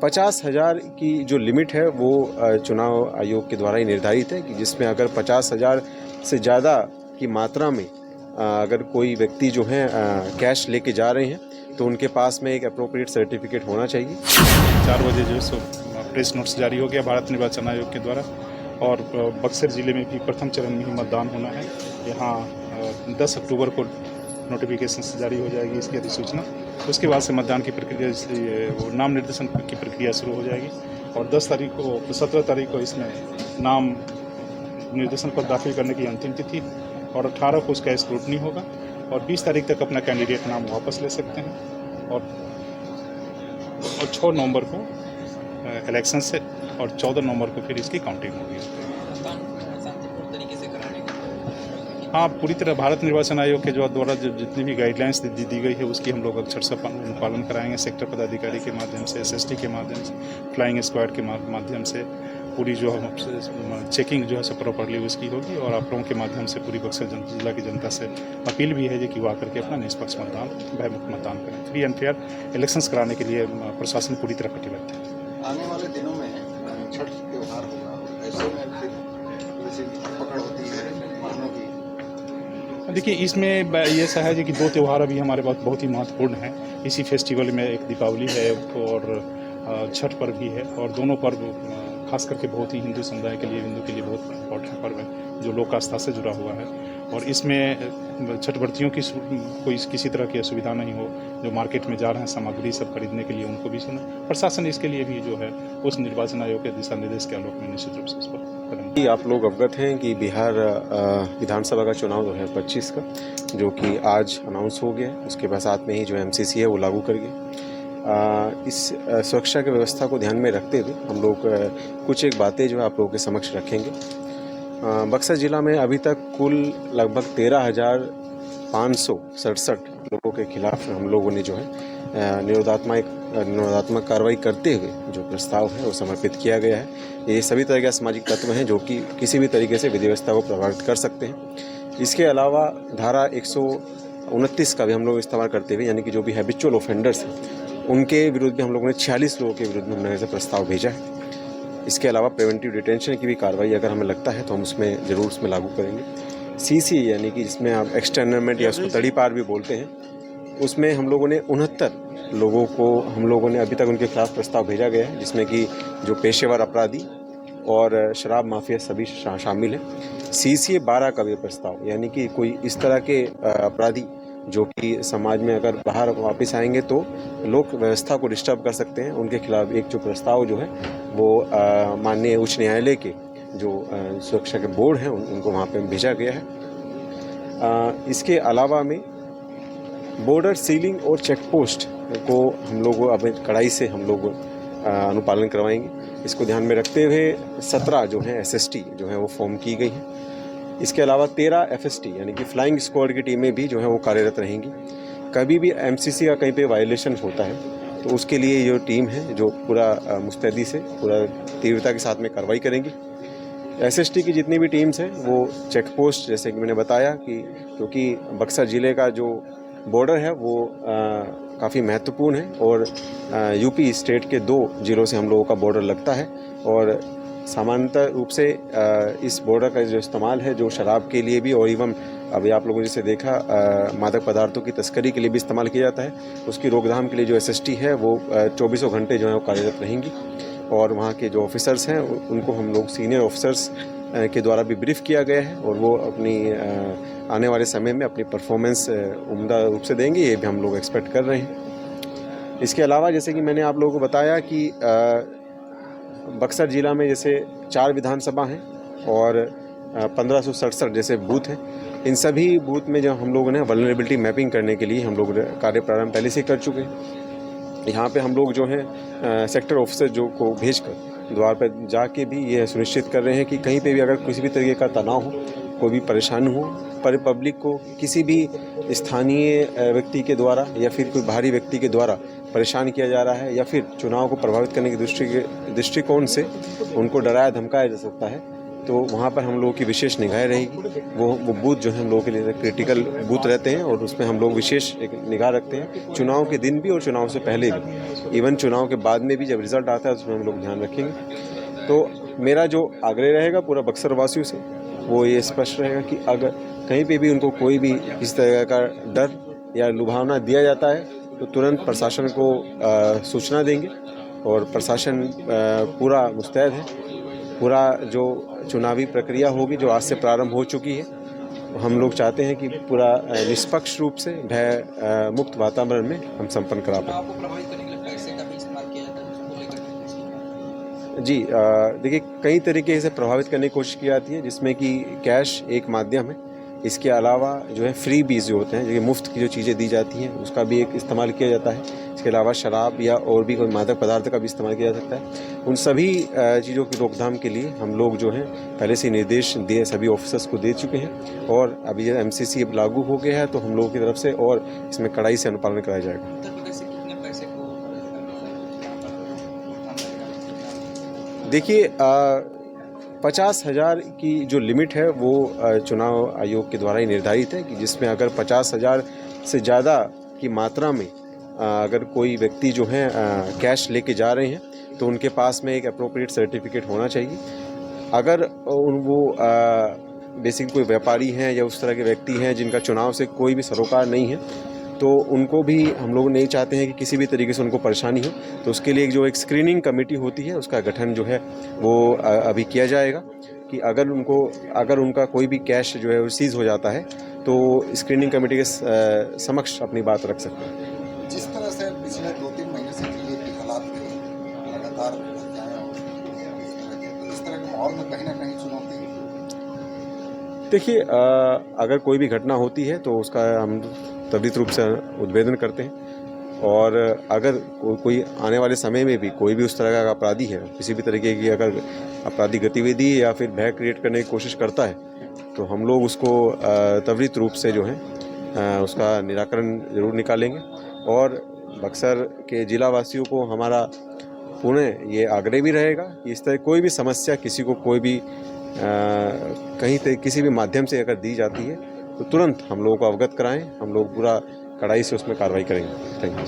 50,000 की जो लिमिट है वो चुनाव आयोग के द्वारा ही निर्धारित है कि जिसमें अगर 50,000 से ज़्यादा की मात्रा में अगर कोई व्यक्ति जो है कैश लेके जा रहे हैं तो उनके पास में एक अप्रोप्रिएट सर्टिफिकेट होना चाहिए। 4 बजे जो सो प्रेस नोट्स जारी हो गया भारत निर्वाचन आयोग के द्वारा और बक्सर ज़िले में भी प्रथम चरण में ही मतदान होना है। यहाँ 10 अक्टूबर को नोटिफिकेशन जारी हो जाएगी इसकी अधिसूचना। उसके बाद से मतदान की प्रक्रिया वो नाम निर्देशन की प्रक्रिया शुरू हो जाएगी और 17 तारीख को इसमें नाम निर्देशन पर दाखिल करने की अंतिम तिथि और 18 को उसका स्क्रूटनी होगा और 20 तारीख तक अपना कैंडिडेट नाम वापस ले सकते हैं और 6 नवंबर को इलेक्शन से और 14 नवंबर को फिर इसकी काउंटिंग होगी। हाँ, पूरी तरह भारत निर्वाचन आयोग के द्वारा जितनी भी गाइडलाइंस दी गई है उसकी हम लोग अक्षर से पालन कराएंगे। सेक्टर पदाधिकारी के माध्यम से, SST के माध्यम से, फ्लाइंग स्क्वाड के माध्यम से पूरी जो हम चेकिंग जो है सब प्रॉपरली उसकी होगी और आप लोगों के माध्यम से पूरी बक्सर जिला की जनता से अपील भी है कि वो आकर के अपना निष्पक्ष मतदान, भयमुक्त मतदान करें। फ्री एंड फेयर इलेक्शंस कराने के लिए प्रशासन पूरी तरह कटिबद्ध है। आने वाले दिनों में छठ त्यौहार होगा, ऐसे में फिर पकड़ होती है वाहनों की। देखिए, इसमें ये सा है कि 2 त्यौहार अभी हमारे पास बहुत ही महत्वपूर्ण हैं। इसी फेस्टिवल में एक दीपावली है और छठ पर्व भी है और दोनों पर्व खास करके बहुत ही हिंदू समुदाय के लिए, हिंदू के लिए बहुत इम्पोर्टेंट पर्व है जो लोक आस्था से जुड़ा हुआ है और इसमें छठ व्रतियों की कोई किसी तरह की असुविधा नहीं हो। जो मार्केट में जा रहे हैं सामग्री सब खरीदने के लिए उनको भी सुना। प्रशासन इसके लिए भी जो है उस निर्वाचन आयोग के दिशा निर्देश के आलोक में निश्चित रूप से इस पर करेंगे। आप लोग अवगत हैं कि बिहार विधानसभा का चुनाव 2025 का जो कि आज अनाउंस हो गया है, उसके बाद साथ में ही जो MCC है वो लागू कर गया। इस सुरक्षा की व्यवस्था को ध्यान में रखते हुए हम लोग कुछ एक बातें जो है आप लोगों के समक्ष रखेंगे। बक्सर ज़िला में अभी तक कुल लगभग 13,567 लोगों के खिलाफ हम लोगों ने जो है निरोधात्मक कार्रवाई करते हुए जो प्रस्ताव है वो समर्पित किया गया है। ये सभी तरह के असामाजिक तत्व हैं जो कि किसी भी तरीके से विधि व्यवस्था को प्रभावित कर सकते हैं। इसके अलावा धारा 129 का भी हम लोग इस्तेमाल करते हुए यानी कि जो भी हैबिचुअल ऑफेंडर्स हैं उनके विरुद्ध भी हम लोगों ने 46 लोगों के विरुद्ध में हमने ऐसा प्रस्ताव भेजा है। इसके अलावा प्रिवेंटिव डिटेंशन की भी कार्रवाई अगर हमें लगता है तो हम उसमें ज़रूर उसमें लागू करेंगे। CC यानी कि जिसमें आप एक्सटर्नमेंट या उसको तड़ी पार भी बोलते हैं, उसमें हम लोगों ने 69 लोगों को हम लोगों ने अभी तक उनके खिलाफ प्रस्ताव भेजा गया है, जिसमें कि जो पेशेवर अपराधी और शराब माफिया सभी शामिल हैं। CCA 12 का भी प्रस्ताव यानी कि कोई इस तरह के अपराधी जो कि समाज में अगर बाहर वापस आएंगे तो लोक व्यवस्था को डिस्टर्ब कर सकते हैं, उनके खिलाफ एक जो प्रस्ताव जो है वो माननीय उच्च न्यायालय के जो सुरक्षा के बोर्ड हैं उनको वहाँ पे भेजा गया है। इसके अलावा में बॉर्डर सीलिंग और चेक पोस्ट को हम लोग अब कड़ाई से हम लोग अनुपालन करवाएंगे। इसको ध्यान में रखते हुए 17 जो है SST जो है वो फॉर्म की गई है। इसके अलावा 13 FST यानी कि फ्लाइंग स्क्वाड की टीमें भी जो है वो कार्यरत रहेंगी। कभी भी MCC का कहीं पे वायलेशन होता है तो उसके लिए ये टीम है जो पूरा मुस्तैदी से पूरा तीव्रता के साथ में कार्रवाई करेंगी। SST की जितनी भी टीम्स हैं वो चेक पोस्ट जैसे कि मैंने बताया कि क्योंकि बक्सर ज़िले का जो बॉर्डर है वो काफ़ी महत्वपूर्ण है और UP स्टेट के 2 ज़िलों से हम लोगों का बॉर्डर लगता है और सामान्यतः रूप से इस बॉर्डर का जो इस्तेमाल है जो शराब के लिए भी और एवं अभी आप लोगों ने जैसे देखा मादक पदार्थों की तस्करी के लिए भी इस्तेमाल किया जाता है, उसकी रोकथाम के लिए जो SST है वो 24 घंटे जो है वो कार्यरत रहेंगी और वहाँ के जो ऑफिसर्स हैं उनको हम लोग सीनियर ऑफिसर्स के द्वारा भी ब्रीफ किया गया है और वो अपनी आने वाले समय में अपनी परफॉर्मेंस उम्दा रूप से देंगे, ये भी हम लोग एक्सपेक्ट कर रहे हैं। इसके अलावा जैसे कि मैंने आप लोगों को बताया कि बक्सर ज़िला में जैसे 4 विधानसभा हैं और 1567 जैसे बूथ हैं। इन सभी बूथ में जो हम लोगों ने वल्नरेबिलिटी मैपिंग करने के लिए हम लोग कार्य प्रारंभ पहले से कर चुके हैं। यहाँ पे हम लोग जो हैं सेक्टर ऑफिसर जो को भेजकर द्वार पर जाके भी ये सुनिश्चित कर रहे हैं कि कहीं पे भी अगर किसी भी तरीके का तनाव हो, कोई भी परेशानी हो, पर पब्लिक को किसी भी स्थानीय व्यक्ति के द्वारा या फिर कोई बाहरी व्यक्ति के द्वारा परेशान किया जा रहा है या फिर चुनाव को प्रभावित करने के दृष्टिकोण से उनको डराया धमकाया जा सकता है, तो वहाँ पर हम लोगों की विशेष निगाहें रहेगी। वो बूथ जो है हम लोगों के लिए क्रिटिकल बूथ रहते हैं और उसमें हम लोग विशेष एक निगाह रखते हैं, चुनाव के दिन भी और चुनाव से पहले भी, इवन चुनाव के बाद में भी जब रिजल्ट आता है उसमें हम लोग ध्यान रखेंगे। तो मेरा जो आग्रह रहेगा पूरा बक्सर वासियों से वो ये स्पष्ट रहेगा कि अगर कहीं पे भी उनको कोई भी इस तरह का डर या लुभावना दिया जाता है तो तुरंत प्रशासन को सूचना देंगे और प्रशासन पूरा मुस्तैद है। पूरा जो चुनावी प्रक्रिया होगी जो आज से प्रारंभ हो चुकी है, हम लोग चाहते हैं कि पूरा निष्पक्ष रूप से भय मुक्त वातावरण में हम संपन्न करा पाएं। आपको प्रभावित करने के लिए पैसे का भी इस्तेमाल किया जाता है, उसको लेकर जी देखिए, कई तरीके से प्रभावित करने की कोशिश की जाती है, जिसमें कि कैश एक माध्यम है। इसके अलावा जो है फ्री बीज जो होते हैं, जो मुफ्त की जो चीज़ें दी जाती हैं उसका भी एक इस्तेमाल किया जाता है। इसके अलावा शराब या और भी कोई मादक पदार्थ का भी इस्तेमाल किया जा सकता है। उन सभी चीज़ों की रोकथाम के लिए हम लोग जो हैं पहले से निर्देश दिए सभी ऑफिसर्स को दे चुके हैं और अभी ये MCC अब लागू हो गया है तो हम लोगों की तरफ से और इसमें कड़ाई से अनुपालन कराया जाएगा। उत्तर प्रदेश से कितने पैसे को देखिए 50,000 की जो लिमिट है वो चुनाव आयोग के द्वारा ही निर्धारित है कि जिसमें अगर 50,000 से ज़्यादा की मात्रा में अगर कोई व्यक्ति जो है कैश लेके जा रहे हैं तो उनके पास में एक अप्रोप्रिएट सर्टिफिकेट होना चाहिए। अगर वो बेसिक कोई व्यापारी हैं या उस तरह के व्यक्ति हैं जिनका चुनाव से कोई भी सरोकार नहीं है तो उनको भी हम लोग नहीं चाहते हैं कि किसी भी तरीके से उनको परेशानी हो, तो उसके लिए जो एक स्क्रीनिंग कमेटी होती है उसका गठन जो है वो अभी किया जाएगा कि अगर उनका कोई भी कैश जो है वो सीज हो जाता है तो स्क्रीनिंग कमेटी के समक्ष अपनी बात रख सकते हैं। जिस तरह से पिछले 2-3 महीने से जिले के हालात लगातार जाए और इस तरह के माहौल में कहीं ना कहीं चुनौती। देखिए अगर कोई भी घटना होती है तो उसका हम त्वरित रूप से उद्भेदन करते हैं और अगर कोई आने वाले समय में भी कोई भी उस तरह का अपराधी है, किसी भी तरीके की अगर आपराधिक गतिविधि या फिर भय क्रिएट करने की कोशिश करता है तो हम लोग उसको त्वरित रूप से जो है उसका निराकरण ज़रूर निकालेंगे। और बक्सर के जिला वासियों को हमारा पुनः ये आग्रह भी रहेगा कि इस तरह कोई भी समस्या किसी को कोई भी कहीं किसी भी माध्यम से अगर दी जाती है तो तुरंत हम लोगों को अवगत कराएं, हम लोग पूरा कड़ाई से उसमें कार्रवाई करेंगे। Thank you.